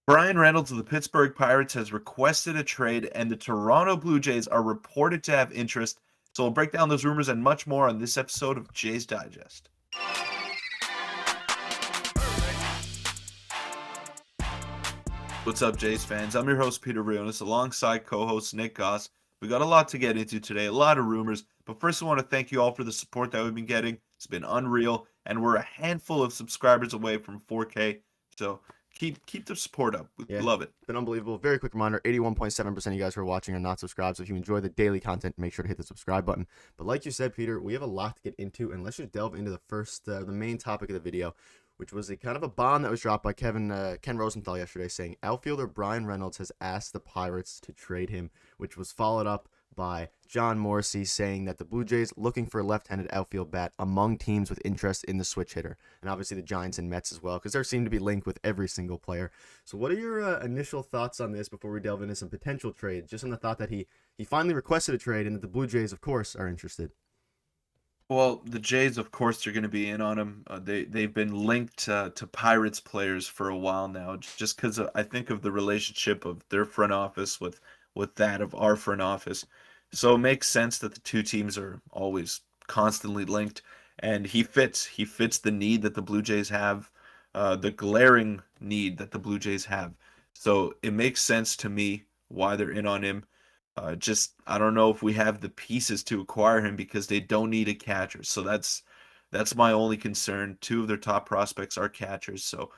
Bryan Reynolds of the Pittsburgh Pirates has requested a trade, and the Toronto Blue Jays are reported to have interest. So we'll break down those rumors and much more on this episode of Jays Digest. What's up, Jays fans? I'm your host, Peter Vryonis, alongside co-host Nick Gosse. We got a lot to get into today, a lot of rumors, but first I want to thank you all for the support that we've been getting. It's been unreal, and we're a handful of subscribers away from 4K, so keep the support up. We Yeah, love it. been unbelievable. Very quick reminder, 81.7% of you guys who are watching are not subscribed, so if you enjoy the daily content, make sure to hit the subscribe button. But like you said, Peter, we have a lot to get into, and let's just delve into the main topic of the video, which was a kind of a bomb that was dropped by Ken Rosenthal yesterday, saying outfielder Bryan Reynolds has asked the Pirates to trade him, which was followed up by John Morrissey saying that the Blue Jays looking for a left-handed outfield bat among teams with interest in the switch hitter, and obviously the Giants and Mets as well, because they seem to be linked with every single player. So what are your initial thoughts on this before we delve into some potential trades, just on the thought that he finally requested a trade and that the Blue Jays, of course, are interested? Well, the Jays, of course, are going to be in on him. They've been linked to Pirates players for a while now, just because I think of the relationship of their front office with that of our front office. So it makes sense that the two teams are always constantly linked, and he fits. He fits the need that the Blue Jays have, the glaring need that the Blue Jays have. So it makes sense to me why they're in on him. Just I don't know if we have the pieces to acquire him because they don't need a catcher. So that's my only concern. Two of their top prospects are catchers, so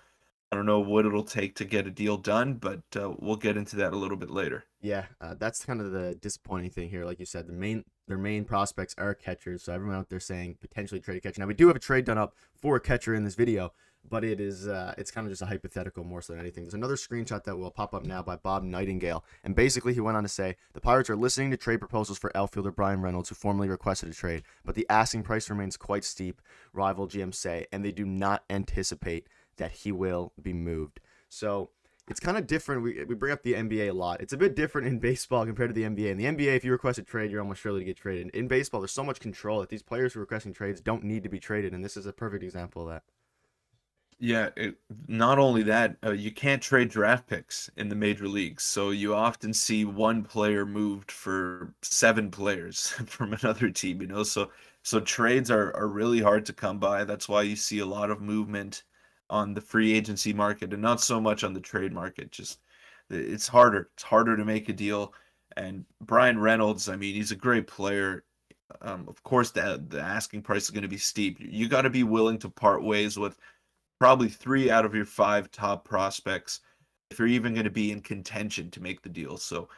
I don't know what it'll take to get a deal done, but we'll get into that a little bit later. Yeah, that's kind of the disappointing thing here. Like you said, their main prospects are catchers. So everyone out there saying potentially trade a catcher. Now we do have a trade done up for a catcher in this video, but it's kind of just a hypothetical more so than anything. There's another screenshot that will pop up now by Bob Nightingale, and basically he went on to say the Pirates are listening to trade proposals for outfielder Bryan Reynolds, who formerly requested a trade, but the asking price remains quite steep. Rival GM say, and they do not anticipate that he will be moved. So it's kind of different. We bring up the NBA a lot. It's a bit different in baseball compared to the NBA. In the NBA, if you request a trade, you're almost surely to get traded. In baseball, there's so much control that these players who are requesting trades don't need to be traded, and this is a perfect example of that. Yeah, not only that, you can't trade draft picks in the major leagues, so you often see one player moved for seven players from another team. So trades are really hard to come by. That's why you see a lot of movement on the free agency market and not so much on the trade market. Just it's harder. It's harder to make a deal. And Bryan Reynolds, I mean, he's a great player. Of course, the asking price is going to be steep. You got to be willing to part ways with probably three out of your five top prospects if you're even going to be in contention to make the deal. So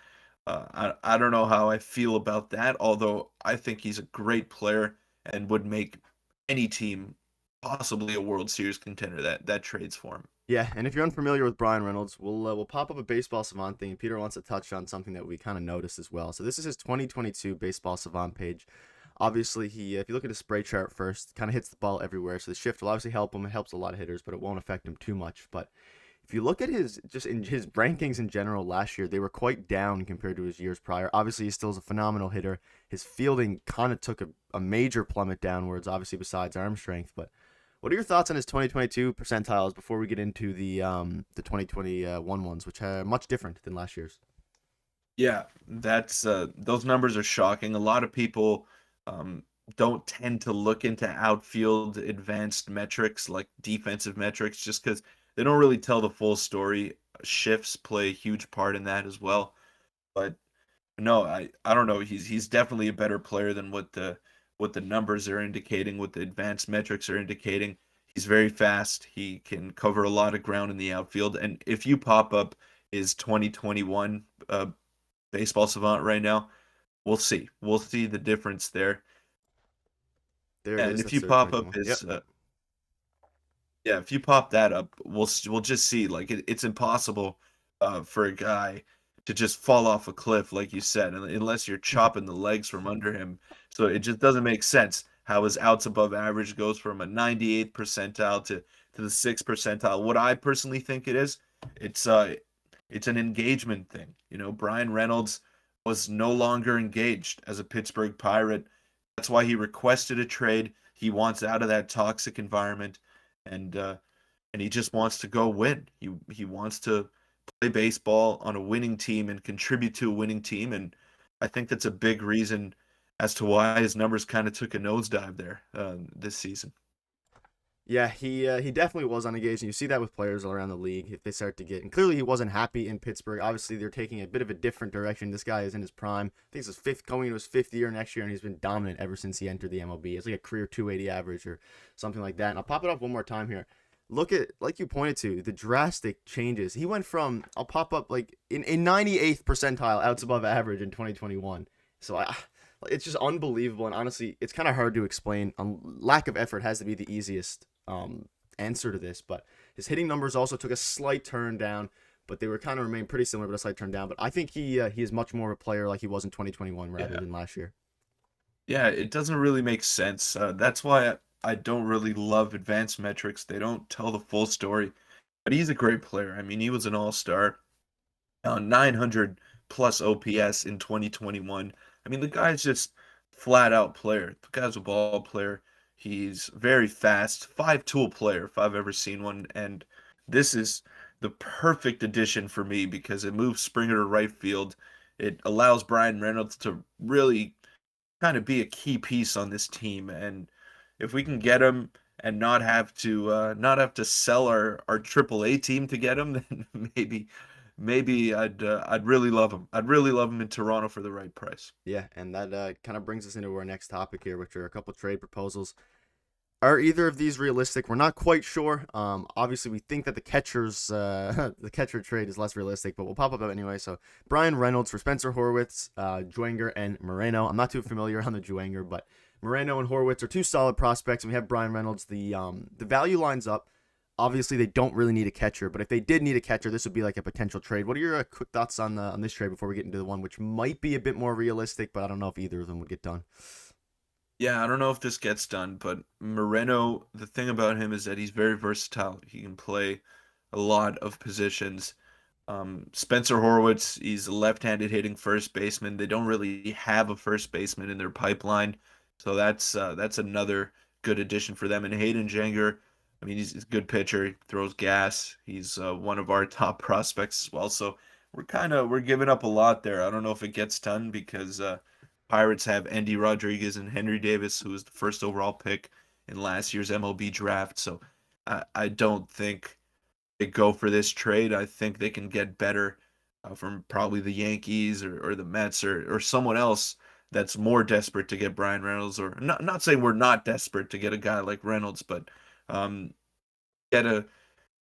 I don't know how I feel about that, although I think he's a great player and would make any team possibly a World Series contender that trades for him. Yeah, and if you're unfamiliar with Bryan Reynolds, we'll pop up a Baseball Savant thing. Peter wants to touch on something that we kind of noticed as well. So this is his 2022 Baseball Savant page. Obviously, if you look at his spray chart first, kind of hits the ball everywhere. So the shift will obviously help him. It helps a lot of hitters, but it won't affect him too much. But if you look at his rankings in general last year, they were quite down compared to his years prior. Obviously, he still is a phenomenal hitter. His fielding kind of took a major plummet downwards, obviously besides arm strength. But what are your thoughts on his 2022 percentiles before we get into the 2021 ones, which are much different than last year's? Yeah, that's those numbers are shocking. A lot of people don't tend to look into outfield advanced metrics like defensive metrics just because they don't really tell the full story. Shifts play a huge part in that as well. But no, I don't know. He's definitely a better player than what the numbers are indicating, what the advanced metrics are indicating. He's very fast. He can cover a lot of ground in the outfield. And if you pop up his 2021 baseball savant right now, we'll see. We'll see the difference there. There it Yeah, and is. if That's you their pop up 2021. Yep. his yeah, if you pop that up, we'll just see. Like it's impossible for a guy to just fall off a cliff, like you said, unless you're chopping the legs from under him. So it just doesn't make sense how his outs above average goes from a 98th percentile to the sixth percentile. What I personally think it is, it's uh, it's an engagement thing. Bryan Reynolds was no longer engaged as a Pittsburgh Pirate. That's why he requested a trade. He wants out of that toxic environment, and he just wants to go win. He wants to play baseball on a winning team and contribute to a winning team. And I think that's a big reason as to why his numbers kind of took a nosedive there this season. Yeah, he definitely was on occasion. You see that with players all around the league if they start to get. And clearly, he wasn't happy in Pittsburgh. Obviously, they're taking a bit of a different direction. This guy is in his prime. I think it's his fifth, going into his fifth year next year, and he's been dominant ever since he entered the MLB. It's like a career 280 average or something like that. And I'll pop it up one more time here. Look at, like you pointed to, the drastic changes. He went from, I'll pop up like in 98th percentile outs above average in 2021. So it's just unbelievable. And honestly, it's kind of hard to explain. Lack of effort has to be the easiest answer to this, but his hitting numbers also took a slight turn down, but they were kind of remained pretty similar, but a slight turn down. But I think he is much more of a player like he was in 2021 rather Yeah. than last year. Yeah, it doesn't really make sense. That's why I don't really love advanced metrics. They don't tell the full story. But he's a great player. I mean, he was an all-star, 900 plus OPS in 2021. I mean, the guy's just flat out player. The guy's a ball player. He's very fast, five-tool player if I've ever seen one. And this is the perfect addition for me because it moves Springer to right field. It allows Bryan Reynolds to really kind of be a key piece on this team. And if we can get him and not have to sell our AAA team to get him, then maybe I'd really love him. I'd really love him in Toronto for the right price. Yeah, and that kind of brings us into our next topic here, which are a couple trade proposals. Are either of these realistic? We're not quite sure. Obviously, we think that the catcher's the catcher trade is less realistic, but we'll pop up anyway. So, Bryan Reynolds for Spencer Horwitz, Juenger, and Moreno. I'm not too familiar on the Juenger, but Moreno and Horwitz are two solid prospects, and we have Bryan Reynolds. The value lines up. Obviously, they don't really need a catcher, but if they did need a catcher, this would be like a potential trade. What are your quick thoughts on this trade before we get into the one which might be a bit more realistic, but I don't know if either of them would get done. Yeah, I don't know if this gets done, but Moreno, the thing about him is that he's very versatile. He can play a lot of positions. Spencer Horwitz, he's a left-handed hitting first baseman. They don't really have a first baseman in their pipeline, so that's another good addition for them. And Hayden Jenger, I mean, he's a good pitcher. He throws gas. He's one of our top prospects as well. So we're giving up a lot there. I don't know if it gets done because Pirates have Andy Rodriguez and Henry Davis, who was the first overall pick in last year's MLB draft. So I don't think they go for this trade. I think they can get better from probably the Yankees or the Mets or someone else that's more desperate to get Bryan Reynolds. Or not saying we're not desperate to get a guy like Reynolds, but um, get a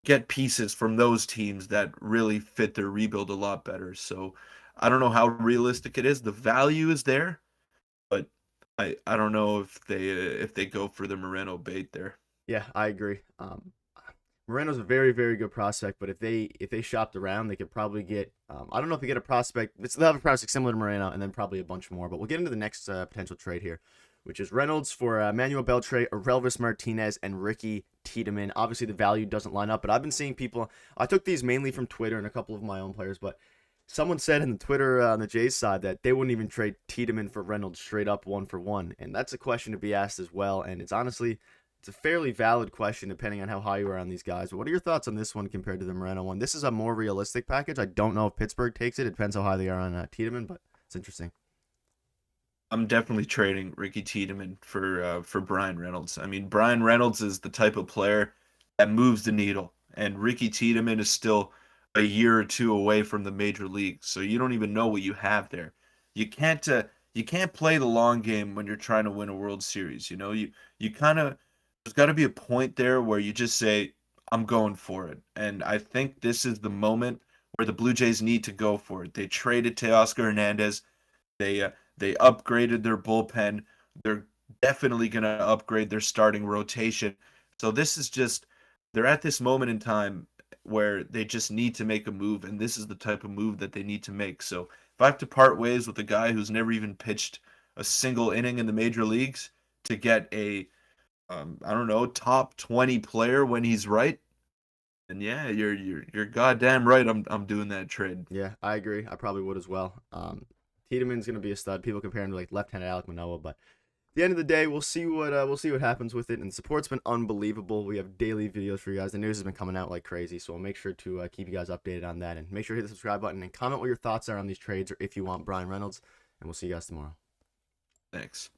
get pieces from those teams that really fit their rebuild a lot better. So I don't know how realistic it is. The value is there, but I don't know if they go for the Moreno bait there. Yeah, I agree. Moreno's a very, very good prospect, but if they shopped around, they could probably get. I don't know if they get a prospect. They'll have a prospect similar to Moreno, and then probably a bunch more. But we'll get into the next potential trade here, which is Reynolds for Manuel Beltre, Aurelvis Martinez, and Ricky Tiedemann. Obviously, the value doesn't line up, but I've been seeing people. I took these mainly from Twitter and a couple of my own players, but someone said in the Twitter on the Jays side that they wouldn't even trade Tiedemann for Reynolds straight up 1-for-1, and that's a question to be asked as well. And it's a fairly valid question depending on how high you are on these guys. But what are your thoughts on this one compared to the Moreno one? This is a more realistic package. I don't know if Pittsburgh takes it. It depends how high they are on Tiedemann, but it's interesting. I'm definitely trading Ricky Tiedemann for Bryan Reynolds. I mean, Bryan Reynolds is the type of player that moves the needle, and Ricky Tiedemann is still a year or two away from the major leagues, so you don't even know what you have there. You can't play the long game when you're trying to win a World Series. You know, you kind of there's got to be a point there where you just say, "I'm going for it," and I think this is the moment where the Blue Jays need to go for it. They traded Teoscar Hernandez. They upgraded their bullpen. They're definitely going to upgrade their starting rotation. So this is just they're at this moment in time where they just need to make a move, and this is the type of move that they need to make. So if I have to part ways with a guy who's never even pitched a single inning in the major leagues to get a I don't know, top 20 player when he's right, and yeah, you're goddamn right. I'm doing that trade. Yeah, I agree. I probably would as well. Tiedemann's going to be a stud. People compare him to like left-handed Alek Manoah, but the end of the day, we'll see what happens with it. And the support's been unbelievable. We have daily videos for you guys. The news has been coming out like crazy, so we'll make sure to keep you guys updated on that. And make sure to hit the subscribe button and comment what your thoughts are on these trades, or if you want Bryan Reynolds. And we'll see you guys tomorrow. Thanks.